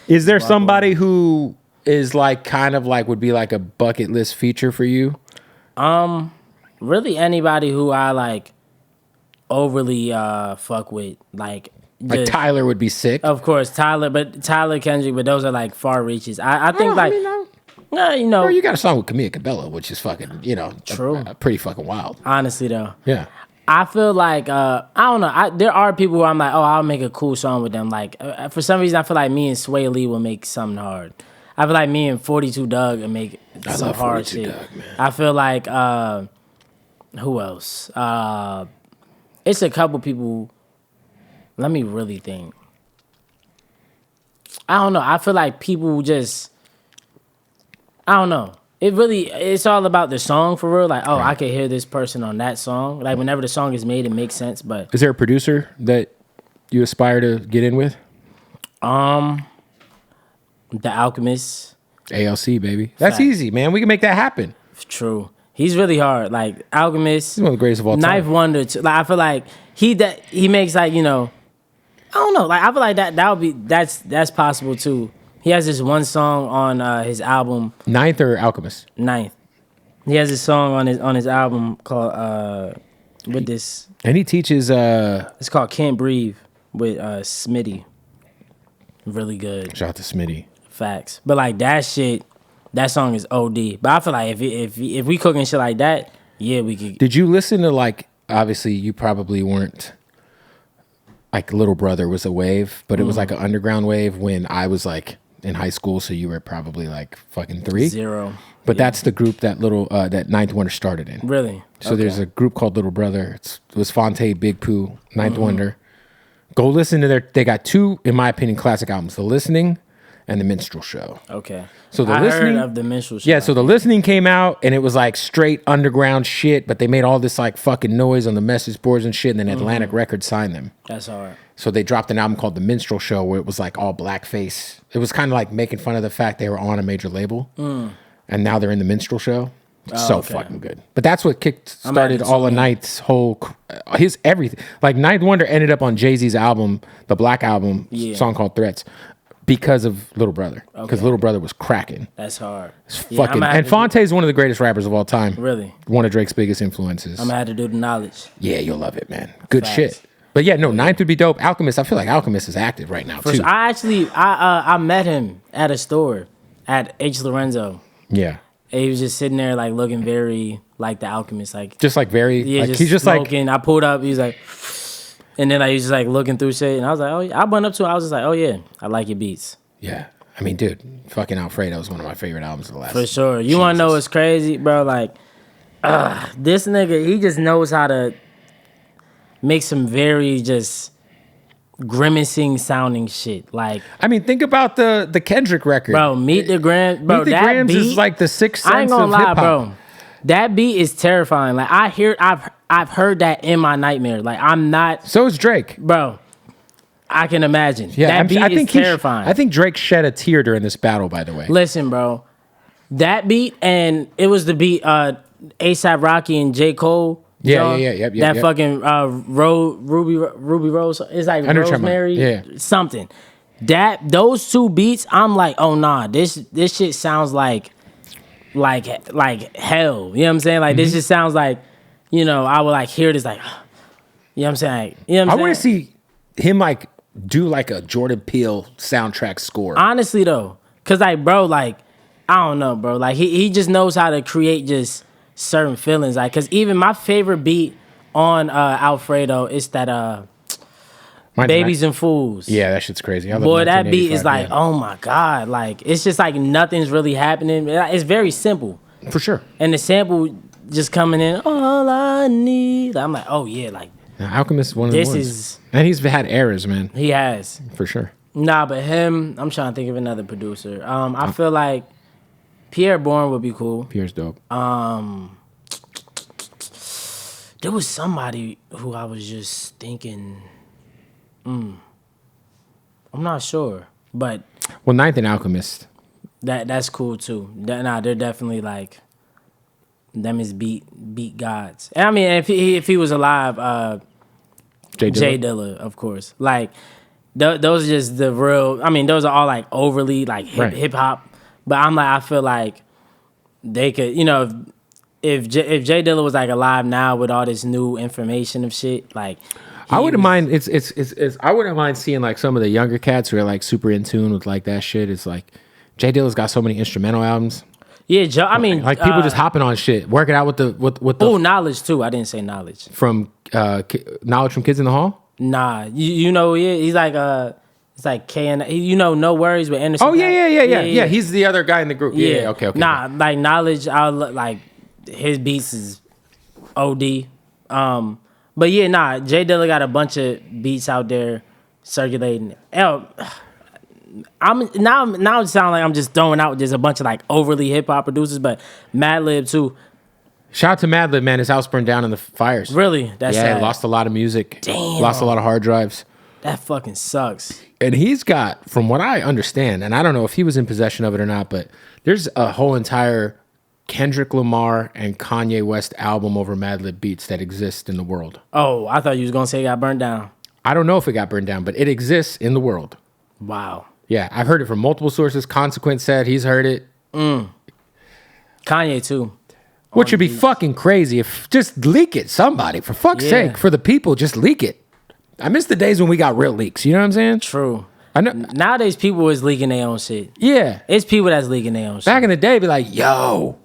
Is there somebody who is like kind of like would be like a bucket list feature for you? Really anybody who I like overly fuck with, like Tyler would be sick. Of course, Tyler Kendrick, but those are like far reaches. I think Or you got a song with Camila Cabello, which is fucking, true, pretty fucking wild. Honestly, though, yeah. I feel like I don't know. There are people who I'm like, oh, I'll make a cool song with them. Like for some reason, I feel like me and Sway Lee will make something hard. I feel like me and 42 Doug will make some hard shit. Doug, man. I feel like who else? It's a couple people. Let me really think. I don't know. I feel like people just, I don't know. It's all about the song for real. Like, I could hear this person on that song. Like, whenever the song is made, it makes sense. But is there a producer that you aspire to get in with? The Alchemist. ALC, baby. That's easy, man. We can make that happen. True. He's really hard. Like, Alchemist. He's one of the greatest of all time. Knife Wonder. Like, I feel like he makes like, I don't know. Like, I feel like that's possible too. He has this one song on his album. Ninth or Alchemist? Ninth. He has this song on his album called with this. And he teaches. It's called Can't Breathe with Smitty. Really good. Shout out to Smitty. Facts. But like that shit, that song is OD. But I feel like if we cooking shit like that, yeah, we could. Did you listen to like? Obviously, you probably weren't. Like Little Brother was a wave, but it was like an underground wave when I was like in high school. So you were probably like fucking 3. 0. But that's the group that that Ninth Wonder started in. Really? So there's a group called Little Brother. It was Fonte, Big Pooh, Ninth Wonder. Go listen to they got 2, in my opinion, classic albums: The Listening and The Minstrel Show. Okay. So I heard of The Minstrel Show. Yeah, so The Listening came out and it was like straight underground shit, but they made all this like fucking noise on the message boards and shit, and then Atlantic Records signed them. That's hard. So they dropped an album called The Minstrel Show where it was like all blackface. It was kind of like making fun of the fact they were on a major label. And now they're in The Minstrel Show. Fucking good. But that's what started all of Knight's whole, his everything. Like Ninth Wonder ended up on Jay-Z's album, the Black Album, song called Threats, because of Little Brother. Because Little Brother was cracking. That's hard. And Fonte is one of the greatest rappers of all time. Really? One of Drake's biggest influences. I'm going to have to do the knowledge. Yeah, you'll love it, man. Good shit. But yeah, no, Ninth would be dope. Alchemist, I feel like Alchemist is active right now, too. I met him at a store at H. Lorenzo. Yeah. And he was just sitting there, like, looking very like the Alchemist. Like, just like very, yeah, like, just he's just smoking. like. I pulled up, he was like, and then he was just like looking through shit. And I was like, oh, yeah. I went up to him, I was just like, oh, yeah, I like your beats. Yeah. I mean, dude, fucking Alfredo is one of my favorite albums of the last. For sure. You want to know what's crazy, bro? Like, this nigga, he just knows how to make some very just grimacing sounding shit. Like, I mean, think about the Kendrick record, bro. Meet the Grams, bro. Meet the that Grams beat is like the sixth sense I ain't gonna of lie, hip-hop. bro. That beat is terrifying. Like I've heard that in my nightmare. Like I'm not. So is Drake, bro. I can imagine. Yeah, that beat I think is terrifying. I think Drake shed a tear during this battle. By the way, listen, bro. That beat and it was the beat A$AP Rocky and J. Cole. Yeah. That fucking Ruby Rose. It's like Rosemary, something. Those 2 beats, I'm like, oh nah, this shit sounds like hell. You know what I'm saying? Like this just sounds like, I would like hear this like, you know what I'm saying? I want to see him like do like a Jordan Peele soundtrack score. Honestly though, cause like bro, like I don't know, bro. Like he just knows how to create just certain feelings, like because even my favorite beat on Alfredo is that Babies and Fools. Yeah, that shit's crazy. Boy, that beat is like, oh my god, like it's just like nothing's really happening. It's very simple, for sure. And the sample just coming in, all I need. I'm like, oh yeah, like now, Alchemist is one of the ones. And he's had errors, man. He has, for sure. Nah, but him, I'm trying to think of another producer. I feel like Pierre Bourne would be cool. Pierre's dope. There was somebody who I was just thinking, I'm not sure, but Ninth and Alchemist. That's cool too. They're definitely like them is beat gods. And I mean, if he was alive, Jay Dilla, of course. Like those are just the real. I mean, those are all like overly like hip hop. But I'm like, I feel like they could, if Jay Dilla was like alive now with all this new information of shit, like I wouldn't mind. It's I wouldn't mind seeing like some of the younger cats who are like super in tune with like that shit. It's like Jay Dilla's got so many instrumental albums. Yeah, Joe. I mean, like people just hopping on shit, working out with the knowledge too. I didn't say knowledge from knowledge from Kids in the Hall. Nah, you know he's like it's like K and No Worries with Anderson. Oh yeah. He's the other guy in the group. Yeah. Okay. Nah, like knowledge. Like his beats is OD. But yeah, nah. Jay Dilla got a bunch of beats out there circulating. I'm now it sounds like I'm just throwing out just a bunch of like overly hip hop producers, but Madlib too. Shout out to Madlib, man. His house burned down in the fires. Really? That's sad. He lost a lot of music. Damn. Lost a lot of hard drives. That fucking sucks. And he's got, from what I understand, and I don't know if he was in possession of it or not, but there's a whole entire Kendrick Lamar and Kanye West album over Madlib beats that exist in the world. Oh, I thought you was gonna say it got burned down. I don't know if it got burned down, but it exists in the world. Wow. Yeah, I've heard it from multiple sources. Consequence said he's heard it. Kanye too. Which would be fucking crazy if just leak it, somebody. For fuck's sake, for the people, just leak it. I miss the days when we got real leaks. You know what I'm saying? True. I know. Nowadays, people is leaking their own shit. Yeah. It's people that's leaking their own shit. Back in the day, be like, yo.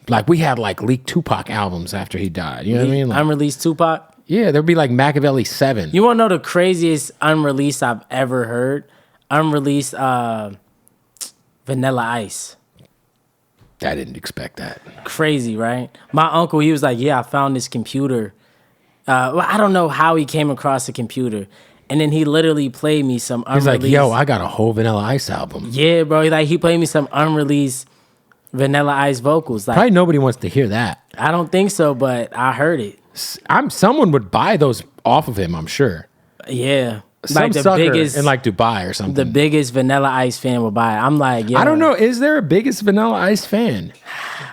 Like, we had, like, leaked Tupac albums after he died. You know what I mean? Like, unreleased Tupac? Yeah, there'd be, like, Machiavelli 7. You want to know the craziest unreleased I've ever heard? Unreleased Vanilla Ice. I didn't expect that. Crazy, right? My uncle, he was like, yeah, I found this computer. Well, I don't know how he came across the computer. And then he literally played me some unreleased. He's like, yo, I got a whole Vanilla Ice album. Yeah, bro. He played me some unreleased Vanilla Ice vocals. Like, probably nobody wants to hear that. I don't think so, but I heard it. Someone would buy those off of him, I'm sure. Yeah. Some like the biggest in like Dubai or something. The biggest Vanilla Ice fan will buy it. I'm like, yeah. I don't know. Is there a biggest Vanilla Ice fan?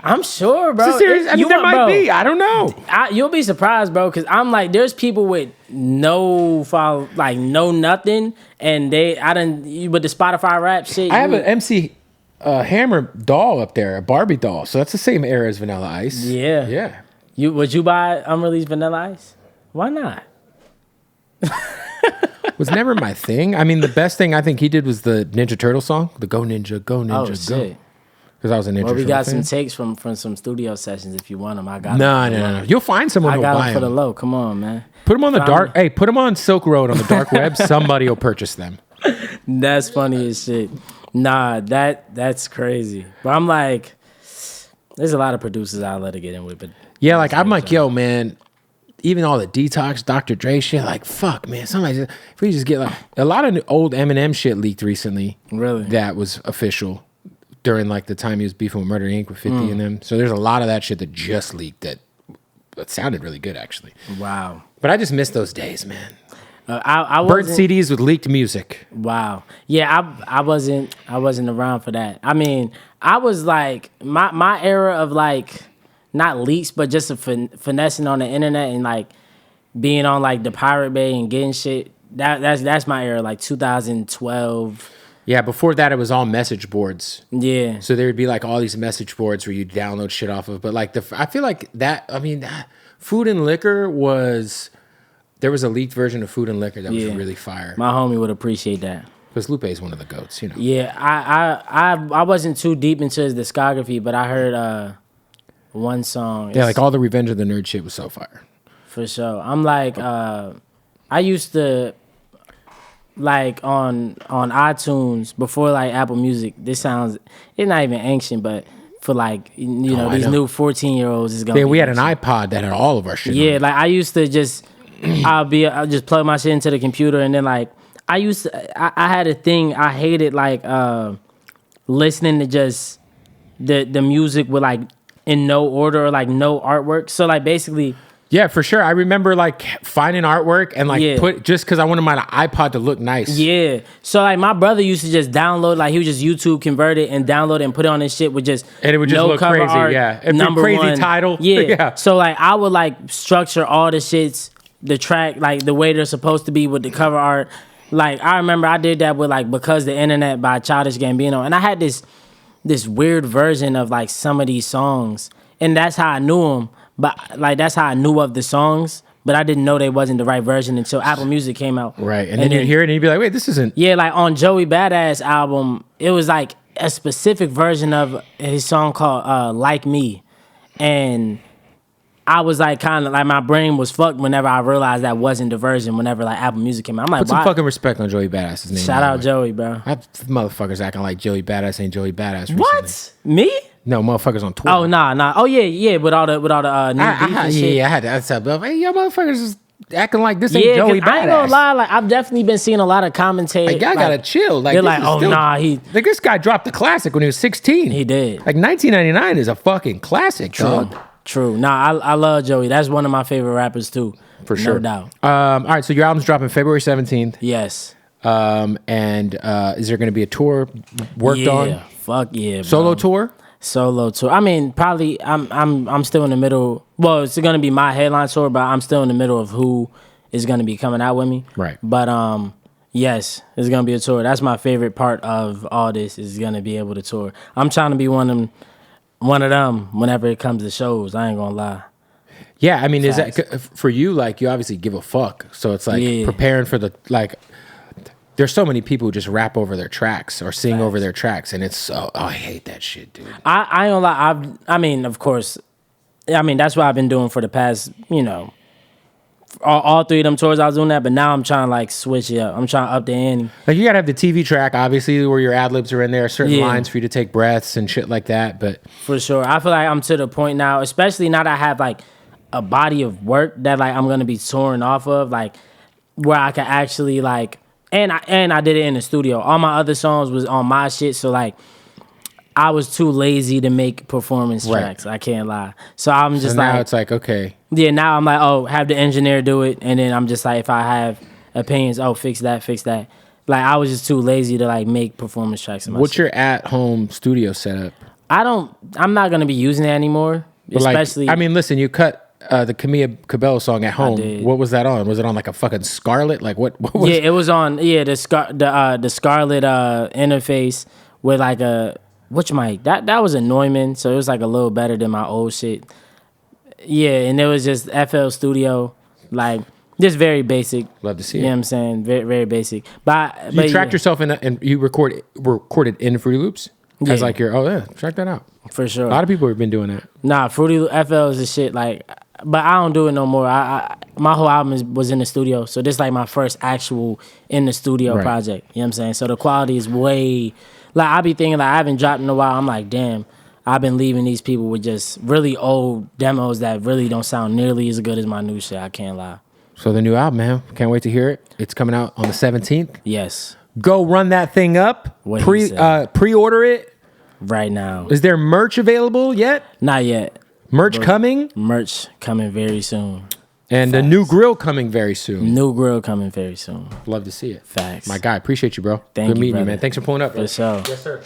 I'm sure, bro. I mean, there might be. I don't know. You'll be surprised, bro, because I'm like, there's people with no follow, like no nothing, and with the Spotify rap shit. I have an MC Hammer doll up there, a Barbie doll. So that's the same era as Vanilla Ice. Yeah. Yeah. Would you buy unreleased Vanilla Ice? Why not? Was never my thing. I mean, the best thing I think he did was the Ninja Turtle song, the Go Ninja, Go Ninja, Go. Because I was a Ninja Turtle fan. Well, we got some takes from some studio sessions if you want them. I got them. No. You'll find someone who'll buy them. I got them for the low. Come on, man. Put them on the dark. Hey, put them on Silk Road on the dark web. Somebody will purchase them. That's funny as shit. Nah, that's crazy. But I'm like, there's a lot of producers I'll let it get in with. But yeah, like I'm like, yo, man. Even all the Detox, Dr. Dre shit, like, fuck, man. If we just get like a lot of old Eminem shit leaked recently. Really? That was official during like the time he was beefing with Murder Inc. with 50 and them. So there's a lot of that shit that just leaked that sounded really good, actually. Wow. But I just miss those days, man. I burnt CDs with leaked music. Wow. Yeah, I wasn't around for that. I mean, I was like, my era of like, not leaks, but just finessing on the internet and like being on like the Pirate Bay and getting shit. That's my era, like 2012. Yeah, before that it was all message boards. Yeah. So there would be like all these message boards where you download shit off of. But like I feel like that. I mean, Food and Liquor was. There was a leaked version of Food and Liquor that was really fire. My homie would appreciate that. Because Lupe is one of the GOATs, you know. Yeah, I wasn't too deep into his discography, but I heard one song. Yeah, like all the Revenge of the Nerd shit was so fire. For sure. I'm like, I used to, like on iTunes, before like Apple Music, it's not even ancient, but for like, these new 14-year-olds is going to be. Yeah, we had an iPod that had all of our shit on it. Like I used to just, I'll just plug my shit into the computer and then like, I had a thing, I hated like listening to just the music with like, in no order or like no artwork. So like basically. Yeah, for sure. I remember like finding artwork and like put just because I wanted my iPod to look nice. Yeah. So like my brother used to just download, like he would just YouTube convert it and download it and put it on his shit with just and it would just no look cover crazy. art, Number crazy one. Title. Yeah. So like I would like structure all the shits, the track, like the way they're supposed to be with the cover art. Like I remember I did that with like Because the Internet by Childish Gambino, and I had this weird version of like some of these songs, and that's how I knew them. But like that's how I knew of the songs. But I didn't know they wasn't the right version until Apple Music came out. Right, and then you'd hear it and you'd be like, wait, this isn't. Yeah, like on Joey Badass album, it was like a specific version of his song called Like Me. And I was like kind of like my brain was fucked whenever I realized that wasn't the version whenever like Apple Music came out. I'm like, Put some fucking respect on Joey Badass's name. Shout out Joey, bro. Motherfuckers acting like Joey Badass ain't Joey Badass recently. What? Me? No, motherfuckers on Twitter. Oh, nah. Oh, yeah, with all the new beef and shit. Yeah, I had to tell Bill, hey, y'all motherfuckers is acting like this ain't Joey Badass. I ain't gonna lie, like I've definitely been seeing a lot of commentators. Like, y'all gotta chill. Like, they're like, oh, nah, like this guy dropped the classic when he was 16. He did. Like 1999 is a fucking classic, dog. True. Nah, I love Joey. That's one of my favorite rappers too. For sure. No doubt. All right, so your album's dropping February 17th. Yes. And is there gonna be a tour worked on? Yeah, fuck yeah, bro. Solo tour? Solo tour. I mean, probably I'm still in the middle. Well, it's gonna be my headline tour, but I'm still in the middle of who is gonna be coming out with me. Right. But yes, it's gonna be a tour. That's my favorite part of all this is gonna be able to tour. I'm trying to be one of them whenever it comes to shows. I ain't gonna lie. Yeah, I mean, Facts. Is that for you? Like, you obviously give a fuck, so it's like preparing for the like. There's so many people who just rap over their tracks or sing over their tracks, and it's so I hate that shit, dude. I ain't gonna lie. I mean, of course, that's what I've been doing for the past, all three of them tours. I was doing that, but now I'm trying to like switch it up. I'm trying to up the ante. Like you gotta have the TV track, obviously, where your ad libs are in there, certain lines for you to take breaths and shit like that. But for sure, I feel like I'm to the point now, especially now that I have like a body of work that like I'm gonna be touring off of, like where I can actually like. And I did it in the studio. All my other songs was on my shit, so like I was too lazy to make performance tracks. I can't lie. So I'm just now it's like, okay. Yeah, now I'm like, oh, have the engineer do it, and then I'm just like, if I have opinions, oh, fix that. Like I was just too lazy to like make performance tracks. What's your at-home studio setup? I'm not gonna be using it anymore. But especially, like, I mean, listen, you cut the Camilla Cabello song at home. What was that on? Was it on like a fucking Scarlett? Like what was it was on the Scarlett interface with like a mic. That was a Neumann, so it was like a little better than my old shit. Yeah, and it was just FL Studio, like just very basic. Love to see it. You know what I'm saying? Very, very basic. But you tracked yourself in and you recorded in Fruity Loops? As like check that out. For sure. A lot of people have been doing that. Nah, Fruity FL is the shit, like, but I don't do it no more. My whole album was in the studio, so this is like my first actual in the studio project. You know what I'm saying? So the quality is way, like I be thinking like I haven't dropped in a while. I'm like, damn, I've been leaving these people with just really old demos that really don't sound nearly as good as my new shit. I can't lie. So the new album, man, can't wait to hear it. It's coming out on the 17th. Yes. Go run that thing up. Pre-order it right now. Is there merch available yet? Not yet. Merch coming? Merch coming very soon. And a new grill coming very soon. New grill coming very soon. Love to see it. Facts. My guy, appreciate you, bro. Thank you, Good meeting brother. you, man. Thanks for pulling up. For sure. Yes, sir.